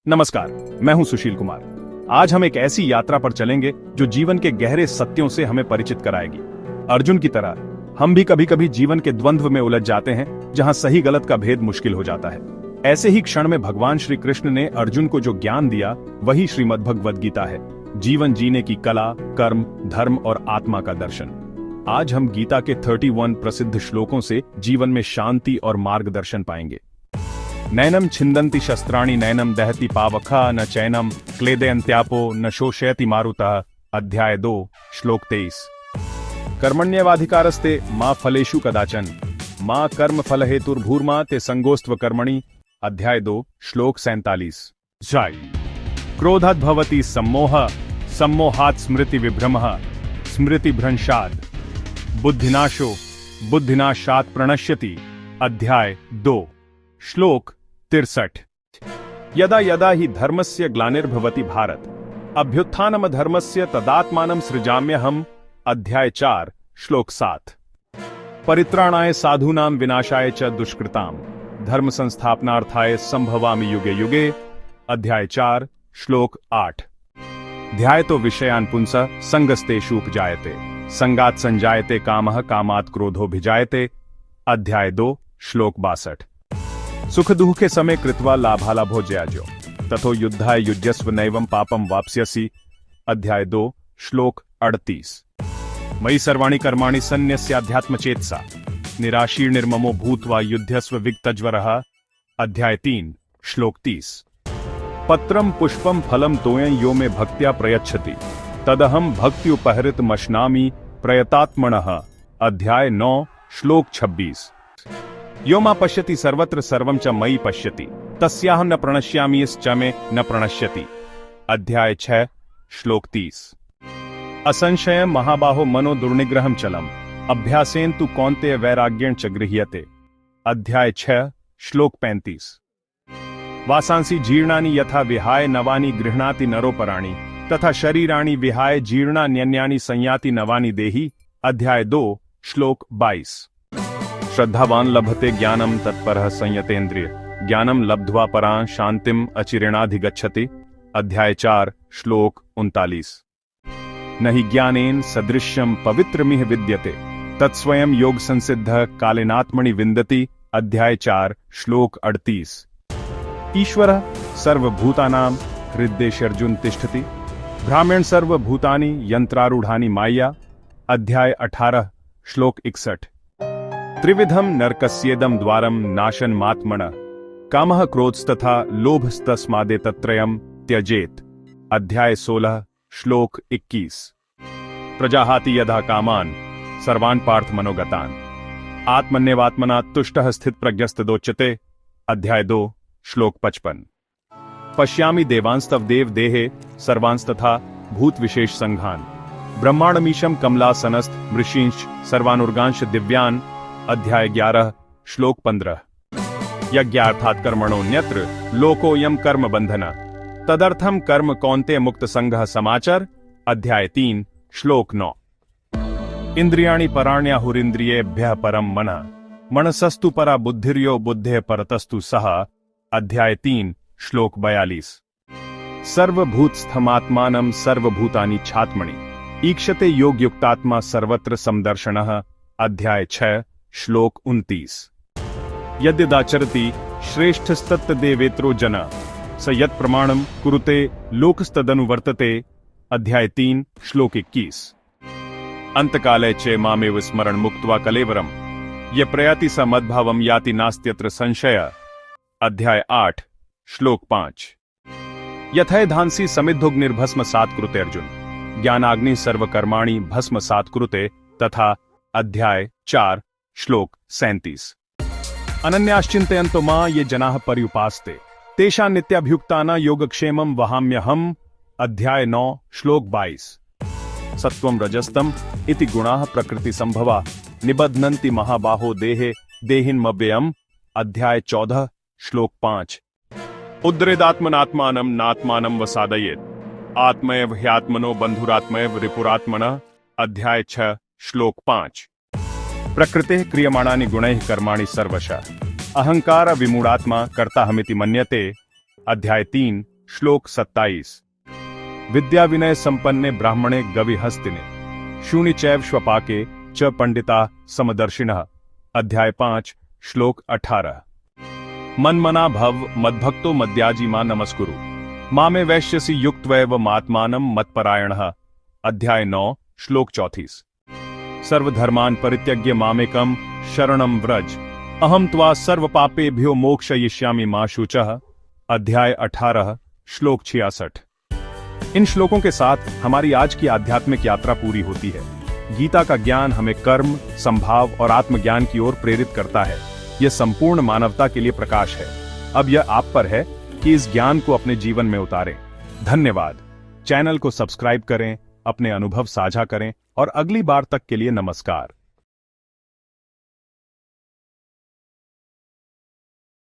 नमस्कार, मैं हूं सुशील कुमार। आज हम एक ऐसी यात्रा पर चलेंगे जो जीवन के गहरे सत्यों से हमें परिचित कराएगी। अर्जुन की तरह हम भी कभी कभी जीवन के द्वंद्व में उलझ जाते हैं, जहां सही गलत का भेद मुश्किल हो जाता है। ऐसे ही क्षण में भगवान श्री कृष्ण ने अर्जुन को जो ज्ञान दिया, वही श्रीमद् भगवद गीता है। जीवन जीने की कला, कर्म, धर्म और आत्मा का दर्शन। आज हम गीता के 31 प्रसिद्ध श्लोकों से जीवन में शांति और मार्गदर्शन पाएंगे। नैनम छिन्दन्ति शस्त्राणि नैनम दहति पावका न चैनम क्लेदयन्त्यापो न शोषयति मारुतः। अध्याय 2 श्लोक 23। कर्मण्येवाधिकारस्ते मा फलेषु कदाचन मा कर्म फल हेतुर्भूर्मा ते संगोस्त्व कर्मणि। अध्याय 2 श्लोक 47। जय। क्रोधात् भवति सम्मोह सम्मोहात् स्मृति विभ्रमः स्मृति भ्रंशात् बुद्धिनाशो बुद्धिनाशात् प्रणश्यति। अध्याय 2 श्लोक 63। यदा यदा हि धर्मस्य ग्लानिर्भवति भारत अभ्युत्थानम धर्मस्य तदात्मानं सृजाम्यहम्। अध्याय 4 श्लोक 7। परित्राणाय साधूनां विनाशाय च दुष्कृताम् धर्म संस्थापनार्थाय संभवामि युगे युगे। अध्याय 4 श्लोक 8। ध्यायतो विषयान् पुंसः संगस्तेषु उपजायते संगात् संजायते कामः कामात् क्रोधोऽभिजायते। अध्याय 2 श्लोक 62। सुख दुख के समय कृत्वा लाभालाभो जयाजो तथो युद्धाय युज्यस्व नैवं पापम वाप्स्यसि। अध्याय 2 श्लोक 38। मयि सर्वाणि कर्माणि सन्न्यस्याध्यात्मचेतसा निराशीर्निर्ममो भूत्वा युध्यस्व विगतज्वरः। अध्याय 3 श्लोक 30। पत्रम पुष्पम फलम तोयं यो मे भक्त्या प्रयच्छति तदहं भक्त्युपहृतमश्नामि प्रयतात्मनः। अध्याय 9 श्लोक 26। यो मा पश्यति सर्वत्र सर्वं च मयि पश्यति तस्याहं न प्रणश्यामि यश्च मे न प्रणश्यति। अध्याय 6 श्लोक 30। असंशयं महाबाहो मनो दुर्निग्रहं चलम् अभ्यासेन तु कौन्तेय वैराग्येण च गृह्यते। अध्याय 6 श्लोक 35। वासांसि जीर्णानि यथा विहाय नवानि गृह्णाति नरोपराणि तथा शरीराणि विहाय जीर्णान्यन्यानि संयाति नवानि देहि। अध्याय 2 श्लोक 22। श्रद्धावान लभते ज्ञानम तत्परः संयतेन्द्रिय ज्ञानम लब्ध्वा परां शांतिम अचिरेणाधिगच्छति। अध्याय 4 श्लोक 39। नहि ज्ञानेन सदृश्यं पवित्रमिह विद्यते तत्स्वयं योग संसिद्धः कालेनात्मनि विन्दति। अध्याय 4 श्लोक 38। ईश्वरः सर्वभूतानां हृद्देशेऽर्जुन तिष्ठति भ्राम्यन् सर्वभूतानि यन्त्रारूढानि माया। अध्याय 18 श्लोक 61। त्रिविधम नरकस्येदं द्वारं नाशनमात्मनः कामः क्रोधस्तथा लोभस्तस्मादेतत्त्रयं त्यजेत। अध्याय 16 श्लोक 21। प्रजाहाति यदा कामान् सर्वान् पार्थ मनोगतान् आत्मन्यवात्मना तुष्टः स्थितप्रज्ञस्तदोच्यते। अध्याय 2 श्लोक 55। पश्यामि देवांस्तव देव देहे सर्वांस्तथा भूत विशेष संघान ब्रह्मांडमीशं कमलासनस्थ मृषींश सर्वानुर्गांश दिव्यान। अध्याय 11 श्लोक 15। यज्ञार्थात् कर्मणोऽन्यत्र लोकोऽयं कर्म बंधन तदर्थं कर्म कौन्तेय मुक्त संघः समाचर। अध्याय 3 श्लोक 9। इंद्रियाणि पराण्याहुरिन्द्रियेभ्यः परं मनः मनसस्तु परा बुद्धिर्यो बुद्धेः परतस्तु सः। अध्याय 3 श्लोक 42। सर्वभूतस्थमात्मानं सर्वभूतानि छात्मनि ईक्षते योगयुक्तात्मा सर्वत्र समदर्शनः। अध्याय 6 श्लोक 29। यद्यदाचरति श्रेष्ठस्तत्तदेवेत्रो जन स यत् प्रमाणं कुरुते लोकस्तदनुवर्तते। अध्याय 3 श्लोक 21। अंतकाले च मामेव स्मरण मुक्त्वा कलेवरं ये प्रयाति स मद्भावं याति नास्त्यत्र संशय। अध्याय 8 श्लोक 5। यथैधांसि समिद्धोग्निर्भस्मसात् कुरुते अर्जुन ज्ञानाग्नि सर्वकर्माणि भस्मसात् कुरुते तथा। अध्याय 4 श्लोक 37। अनन्याश्चिन्तयन्तो मां ये जनाः पर्युपासते तेषां नित्याभियुक्तानां योगक्षेमं वहाम्यहम्। अध्याय 9 श्लोक 22। सत्वं रजस्तम इति गुणाः प्रकृति संभवा निबध्नन्ति महाबाहो देहे देहिन्मव्ययम्। अध्याय 14 श्लोक 5। उद्रेदात्मनात्मानं नात्मानं वसादयेत् आत्मैव ह्यात्मनो बन्धुरात्मैव रिपुरात्मनः। अध्याय 6 श्लोक 5। प्रकृतेः क्रियमाणानि गुणैः कर्माणि सर्वशः अहंकार विमूढ़ात्मा कर्ताहमिति मन्यते। अध्याय 3 श्लोक 27। विद्या विनय संपन्ने ब्राह्मणे गविहस्तिने शून्य चैव श्वपाके च पंडिता समदर्शिनः। अध्याय 5 श्लोक 18। मन्मना भव मद्भक्तो मद्याजी मां नमस्कुरु मामे वैश्यसि युक्त्वैव मात्मानं मत्परायणः। अध्याय 9 श्लोक 34। सर्वधर्मान् परित्यज्य मामेकं शरणं व्रज अहं त्वा सर्वपापेभ्यो मोक्षयिष्यामि मा शुचः। अध्याय 18 श्लोक 66। इन श्लोकों के साथ हमारी आज की आध्यात्मिक यात्रा पूरी होती है। गीता का ज्ञान हमें कर्म, संभाव और आत्मज्ञान की ओर प्रेरित करता है। यह संपूर्ण मानवता के लिए प्रकाश है। अब यह आप पर है कि इस ज्ञान को अपने जीवन में उतारें। धन्यवाद। चैनल को सब्सक्राइब करें, अपने अनुभव साझा करें और अगली बार तक के लिए नमस्कार।